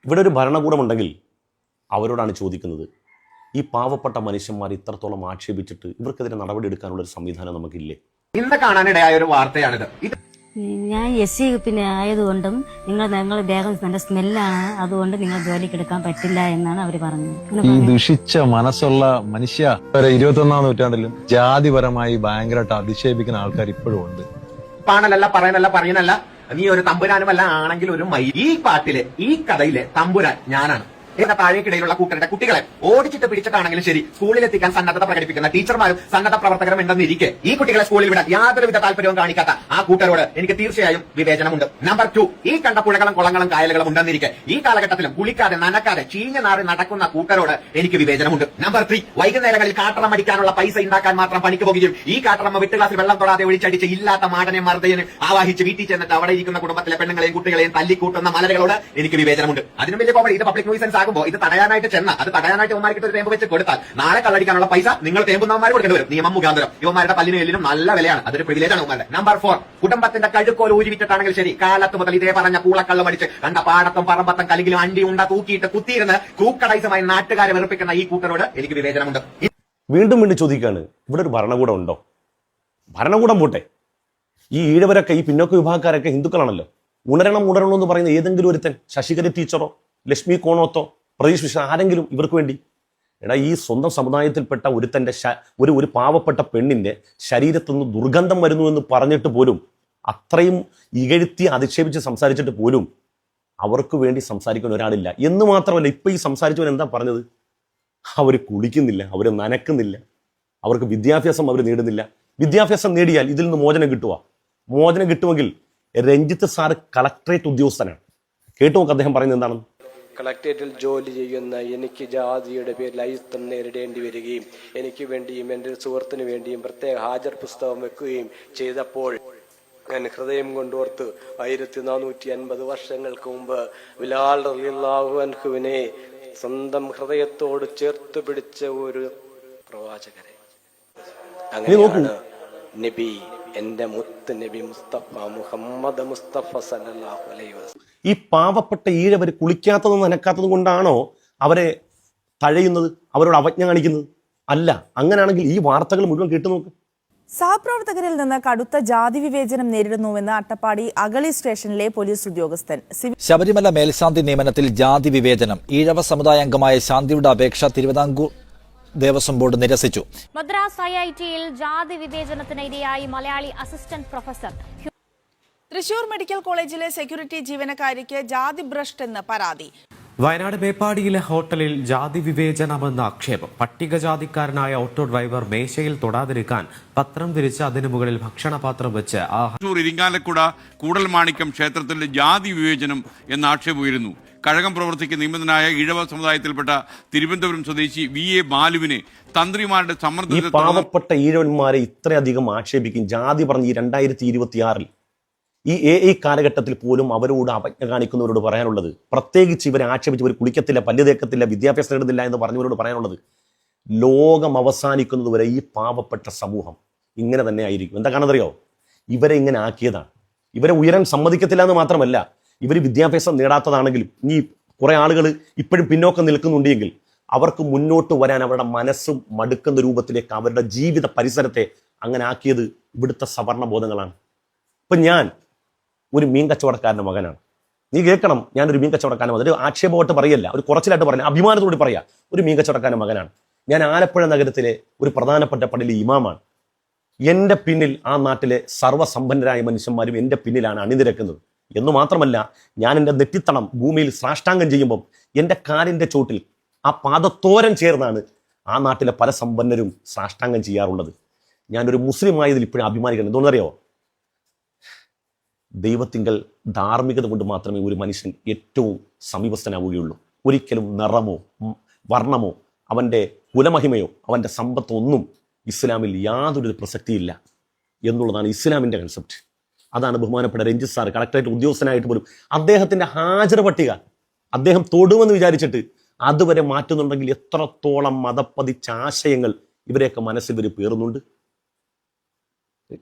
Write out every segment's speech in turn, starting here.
ഇവിടെ ഒരു ഭരണകൂടമുണ്ടെങ്കിൽ അവരോടാണ് ചോദിക്കുന്നത്, ഈ പാവപ്പെട്ട മനുഷ്യന്മാർ ഇത്രത്തോളം ആക്ഷേപിച്ചിട്ട് ഇവർക്കെതിരെ നടപടി എടുക്കാനുള്ള ഒരു സംവിധാനം നമുക്കില്ലേ? ഇന്ന് കാണാനിടയായ ഒരു വാർത്തയാണിത്. ഞാൻ എസ് പിന്നെ ആയതുകൊണ്ടും നിങ്ങൾ ദേഹം നല്ല സ്മെല്ലാണ്, അതുകൊണ്ട് നിങ്ങൾ ജോലിക്ക് എടുക്കാൻ പറ്റില്ല എന്നാണ് അവർ പറഞ്ഞത്. ഈ ദുഷിച്ച മനസ്സുള്ള മനുഷ്യ 21-ാം നൂറ്റാണ്ടിലും ജാതിപരമായി ഭയങ്കരമായിട്ട് അധിക്ഷേപിക്കുന്ന ആൾക്കാർ ഇപ്പോഴും ഉണ്ട്. പാണലല്ല പറയണല്ല നീ ഒരു തമ്പുരാനുമല്ല, ആണെങ്കിൽ ഒരു ഈ പാട്ടിലെ ഈ കഥയിലെ തമ്പുരാൻ ഞാനാണ്. എന്ന താഴേക്കിടയിലുള്ള കൂട്ടരുടെ കുട്ടികളെ ഓടിച്ചിട്ട് പിടിച്ചിട്ടാണെങ്കിലും ശരി സ്കൂളിലെത്തിക്കാൻ സന്നദ്ധത പ്രകടിപ്പിക്കുന്ന ടീച്ചർമാരും സന്നദ്ധ പ്രവർത്തകരും ഉണ്ടെന്നിരിക്കെ ഈ കുട്ടികളെ സ്കൂളിൽ വിടാൻ യാതൊരുവിധ താല്പര്യവും കാണിക്കാത്ത ആ കൂട്ടരോട് എനിക്ക് തീർച്ചയായും വിവേചനമുണ്ട്. നമ്പർ 2, ഈ കണ്ട പുഴകളും കുളങ്ങളും കായലുകളും ഉണ്ടെന്നിരിക്കെ ഈ കാലഘട്ടത്തിലും കുളിക്കാതെ നനക്കാതെ ചീഞ്ഞ നാറി നടക്കുന്ന കൂട്ടരോട് എനിക്ക് വിവേചനമുണ്ട്. നമ്പർ 3, വൈകുന്നേരങ്ങളിൽ കാട്ടറം അടിക്കാനുള്ള പൈസ ഉണ്ടാക്കാൻ മാത്രം പണിക്ക് പോകുകയും ഈ കാട്ടറമ്മ വിട്ട് ഗ്ലാസിൽ വെള്ളം തൊടാതെ ഒഴിച്ചടിച്ച് ഇല്ലാത്ത മാടനെ മർദ്ദയന് ആവാഹിച്ച് വീട്ടിൽ ചെന്നിട്ട് അവിടെ ഇരിക്കുന്ന കുടുംബത്തിലെ പെണ്ണുങ്ങളെയും കുട്ടികളെയും തല്ലിക്കൂട്ടുന്ന മലകളോട് എനിക്ക് വിവേചനമുണ്ട്. അതിനും വലിയ കോമഡി, ഇത് പബ്ലിക് ന്യൂസൻസ് ഇത് തടയാനായിട്ട് ചെന്ന അത് തടയാനായിട്ട് ഇവന്മാർക്ക് ഒരു തേമ്പ് വെച്ച് കൊടുത്താൽ നാളെ കള്ളടിക്കാനുള്ള പൈസ നിങ്ങൾ തേമ്പുന്നവന്മാർ കൊടുക്കേണ്ടി വരും. നിയമം മുഖാന്തരം ഇവന്മാരുടെ പല്ലിനും എല്ലിനും നല്ല വിലയാണ്, അതൊരു പ്രിവിലേജാണ് ഇവന്മാരുടെ. നമ്പർ 4, കുടുംബത്തിന്റെ കഴുക്കോൽ ഊരിവിറ്റിട്ടാണെങ്കിൽ ശരി കാലത്ത് മുതൽ ഇതേ പറഞ്ഞ പൂളക്കള്ളം അടിച്ച് കണ്ട പാടത്തും പറമ്പത്തും കലികിലും അണ്ടി ഉണ്ട തൂക്കിയിട്ട് കുത്തിയിരുന്ന് ക്രൂക്കടൈസുമായി നാട്ടുകാരെ വെറുപ്പിക്കുന്ന ഈ കൂട്ടരോട് എനിക്ക് വിവേചനമുണ്ട്. വീണ്ടും ചോദിക്കുകയാണ്, ഇവിടെ ഒരു ഭരണകൂടം ഉണ്ടോ? ഭരണകൂടം പോട്ടെ, ഈ ഈഴവരൊക്കെ ഈ പിന്നോക്ക വിഭാഗക്കാരൊക്കെ ഹിന്ദുക്കളാണല്ലോ. ഉണരണം എന്ന് പറയുന്ന ഏതെങ്കിലും ഒരുത്തൻ, ശശികല ടീച്ചറോ ലക്ഷ്മി കോണോത്തോ പ്രതീഷ് വിശ്വ ആരെങ്കിലും ഇവർക്ക് വേണ്ടി? എടാ, ഈ സ്വന്തം സമുദായത്തിൽപ്പെട്ട ഒരുത്തന്റെ ഒരു പാവപ്പെട്ട പെണ്ണിന്റെ ശരീരത്തു നിന്ന് ദുർഗന്ധം വരുന്നു എന്ന് പറഞ്ഞിട്ട് പോലും, അത്രയും ഇകഴ്ത്തി അധിക്ഷേപിച്ച് സംസാരിച്ചിട്ട് പോലും അവർക്ക് വേണ്ടി സംസാരിക്കാൻ ഒരാളില്ല എന്ന് മാത്രമല്ല, ഇപ്പൊ ഈ സംസാരിച്ചവൻ എന്താ പറഞ്ഞത്? അവർ കുളിക്കുന്നില്ല, അവർ നനക്കുന്നില്ല, അവർക്ക് വിദ്യാഭ്യാസം അവർ നേടുന്നില്ല. വിദ്യാഭ്യാസം നേടിയാൽ ഇതിൽ നിന്ന് മോചനം കിട്ടുക? മോചനം കിട്ടുമെങ്കിൽ രഞ്ജിത്ത് സാറ് കളക്ടറേറ്റ് ഉദ്യോഗസ്ഥനാണ്. കേട്ടു നോക്ക് അദ്ദേഹം പറയുന്നത് എന്താണെന്ന്. കളക്ടറേറ്റിൽ ജോലി ചെയ്യുന്ന എനിക്ക് ജാതിയുടെ പേരിൽ അയിത്തം നേരിടേണ്ടി വരികയും എനിക്ക് വേണ്ടിയും എൻ്റെ സുഹൃത്തിന് വേണ്ടിയും പ്രത്യേക ഹാജർ പുസ്തകം വെക്കുകയും ചെയ്തപ്പോൾ ഞാൻ ഹൃദയം കൊണ്ടോർത്ത് 1450 വർഷങ്ങൾക്ക് മുമ്പ് ബിലാൽ റളിയല്ലാഹു അൻഹുവിനെ സ്വന്തം ഹൃദയത്തോട് ചേർത്ത് പിടിച്ച ഒരു പ്രവാചകരെ, അങ്ങനെയാണ് നബി, എന്റെ മുത്ത് നബി മുസ്തഫ മുഹമ്മദ് മുസ്തഫ സല്ലല്ലാഹു അലൈഹി വസല്ലം. ഈ പാവപ്പെട്ട ഈഴവർ കുളിക്കാത്തതും നനക്കാത്തതും കൊണ്ടാണോ അവരെ തഴയുന്നത്, അവരോട് അവജ്ഞ കാണിക്കുന്നത്? അല്ല. അങ്ങനെയാണെങ്കിൽ ഈ വാർത്തകൾ മുഴുവൻ കേട്ടു നോക്ക്. സഹപ്രവർത്തകരിൽ നിന്ന് കടുത്ത ജാതി വിവേചനം നേരിടുന്നുവെന്ന് അട്ടപ്പാടി അഗളി സ്റ്റേഷനിലെ പോലീസ് ഉദ്യോഗസ്ഥൻ. ശബരിമല മേൽശാന്തി നിയമനത്തിൽ ജാതി വിവേചനം. ഈഴവ സമുദായ അംഗമായ ശാന്തിയുടെ അപേക്ഷ തിരുവിതാംകൂർ ദേവസ്വം ബോർഡ് നിരസിച്ചു. മദ്രാസ് IIT-യിൽ ജാതി വിവേചനത്തിന് ഇരയായി Malayali assistant professor. Thrissur medical കോളേജിലെ സെക്യൂരിറ്റി ജീവനക്കാരിക്ക് ജാതി ഭ്രഷ്ട് എന്ന് പരാതി. വയനാട് മേപ്പാടിയിലെ ഹോട്ടലിൽ ജാതി വിവേചനമെന്ന ആക്ഷേപം. പട്ടികജാതിക്കാരനായ ഓട്ടോ ഡ്രൈവർ മേശയിൽ തൊടാതിരിക്കാൻ പത്രം വിരിച്ച് അതിനു മുകളിൽ ഭക്ഷണപാത്രം വെച്ച് ഇരിങ്ങാലക്കുട കൂടൽമാണിക്യം ക്ഷേത്രത്തിന്റെ ജാതി വിവേചനം എന്ന ആക്ഷേപം ഉയരുന്നു. കഴകം പ്രവർത്തിക്ക് നിയമിതനായ ഈഴവ സമുദായത്തിൽപ്പെട്ട തിരുവനന്തപുരം സ്വദേശി VA ബാലുവിനെ തന്ത്രിമാരുടെ സമ്മർദ്ദത്തിൽ പാവപ്പെട്ട ഈഴവന്മാരെ ഇത്രയധികം ആക്ഷേപിക്കും ജാതി പറഞ്ഞ് ഈ 2026 ഈ AI കാലഘട്ടത്തിൽ പോലും അവരോട് അവജ്ഞ കാണിക്കുന്നവരോട് പറയാനുള്ളത്, പ്രത്യേകിച്ച് ഇവരെ ആക്ഷേപിച്ച് ഇവർ കുളിക്കത്തില്ല, പല്ല് തേക്കത്തില്ല, വിദ്യാഭ്യാസം നേടുന്നില്ല എന്ന് പറഞ്ഞവരോട് പറയാനുള്ളത്, ലോകം അവസാനിക്കുന്നത് വരെ ഈ പാവപ്പെട്ട സമൂഹം ഇങ്ങനെ തന്നെ ആയിരിക്കും. എന്താ കാണുന്നറിയോ? ഇവരെ ഇങ്ങനെ ആക്കിയതാണ്. ഇവരെ ഉയരാൻ സമ്മതിക്കത്തില്ല എന്ന് മാത്രമല്ല, ഇവർ വിദ്യാഭ്യാസം നേടാത്തതാണെങ്കിലും ഇനി കുറെ ആളുകൾ ഇപ്പോഴും പിന്നോക്കം നിൽക്കുന്നുണ്ടെങ്കിൽ അവർക്ക് മുന്നോട്ട് വരാൻ അവരുടെ മനസ്സും മടുക്കുന്ന രൂപത്തിലേക്ക് അവരുടെ ജീവിത പരിസരത്തെ അങ്ങനെ ആക്കിയത് ഇവിടുത്തെ സവർണ ബോധങ്ങളാണ്. ഇപ്പം ഞാൻ ഒരു മീൻ കച്ചവടക്കാരൻ്റെ മകനാണ്. നീ കേൾക്കണം, ഞാനൊരു മീൻ കച്ചവടക്കാരൻ, അതൊരു ആക്ഷേപമായിട്ട് പറയല്ല, ഒരു കുറച്ചിലായിട്ട് പറയാം, അഭിമാനത്തോട് പറയാം, ഒരു മീൻ കച്ചവടക്കാരൻ്റെ മകനാണ് ഞാൻ. ആലപ്പുഴ നഗരത്തിലെ ഒരു പ്രധാനപ്പെട്ട പള്ളിയിലെ ഇമാമാണ്. എൻ്റെ പിന്നിൽ ആ നാട്ടിലെ സർവ്വസമ്പന്നരായ മനുഷ്യന്മാരും എൻ്റെ പിന്നിലാണ് അണിനിരക്കുന്നത് എന്ന് മാത്രമല്ല, ഞാൻ എൻ്റെ നെറ്റിത്തണം ഭൂമിയിൽ സാഷ്ടാംഗം ചെയ്യുമ്പം എൻ്റെ കാലിൻ്റെ ചോട്ടിൽ ആ പാദത്തോരം ചേർന്നാണ് ആ നാട്ടിലെ പല സമ്പന്നരും സാഷ്ടാംഗം ചെയ്യാറുള്ളത്. ഞാനൊരു മുസ്ലിം ആയതിൽ ഇപ്പോഴും അഭിമാനിക്കണം. എന്തുകൊണ്ടറിയോ? ദൈവത്തിങ്കൽ ധാർമ്മികത കൊണ്ട് മാത്രമേ ഒരു മനുഷ്യൻ ഏറ്റവും സമീപസ്ഥനാവുകയുള്ളൂ. ഒരിക്കലും നിറമോ വർണ്ണമോ അവൻ്റെ കുലമഹിമയോ അവൻ്റെ സമ്പത്തോ ഒന്നും ഇസ്ലാമിൽ യാതൊരു പ്രസക്തിയില്ല എന്നുള്ളതാണ് ഇസ്ലാമിൻ്റെ കൺസെപ്റ്റ്. അതാണ് ബഹുമാനപ്പെട്ട രഞ്ജിത്ത് സാർ കളക്ടറേറ്റ് ഉദ്യോഗസ്ഥനായിട്ട് പോലും അദ്ദേഹത്തിൻ്റെ ഹാജർ പട്ടിക അദ്ദേഹം തൊടുമെന്ന് വിചാരിച്ചിട്ട് അതുവരെ മാറ്റുന്നുണ്ടെങ്കിൽ എത്രത്തോളം മതപ്പതിച്ച ആശയങ്ങൾ ഇവരെയൊക്കെ മനസ്സിൽ ഇവർ പേറുന്നുണ്ട്.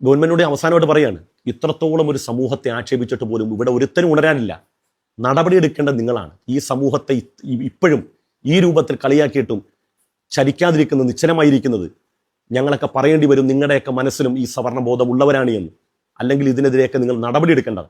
ഗവൺമെന്റിനോട് അവസാനമായിട്ട് പറയാണ്, ഇത്രത്തോളം ഒരു സമൂഹത്തെ ആക്ഷേപിച്ചിട്ട് പോലും ഇവിടെ ഒരുത്തരും ഉണരാനില്ല. നടപടിയെടുക്കേണ്ടത് നിങ്ങളാണ്. ഈ സമൂഹത്തെ ഇപ്പോഴും ഈ രൂപത്തിൽ കളിയാക്കിയിട്ടും ചലിക്കാതിരിക്കുന്നത്, നിശ്ചലമായിരിക്കുന്നത് ഞങ്ങളൊക്കെ പറയേണ്ടി വരും. നിങ്ങളുടെയൊക്കെ മനസ്സിലും ഈ സവർണബോധം ഉള്ളവരാണ് എന്ന്. അല്ലെങ്കിൽ ഇതിനെതിരെയൊക്കെ നിങ്ങൾ നടപടിയെടുക്കേണ്ടത്.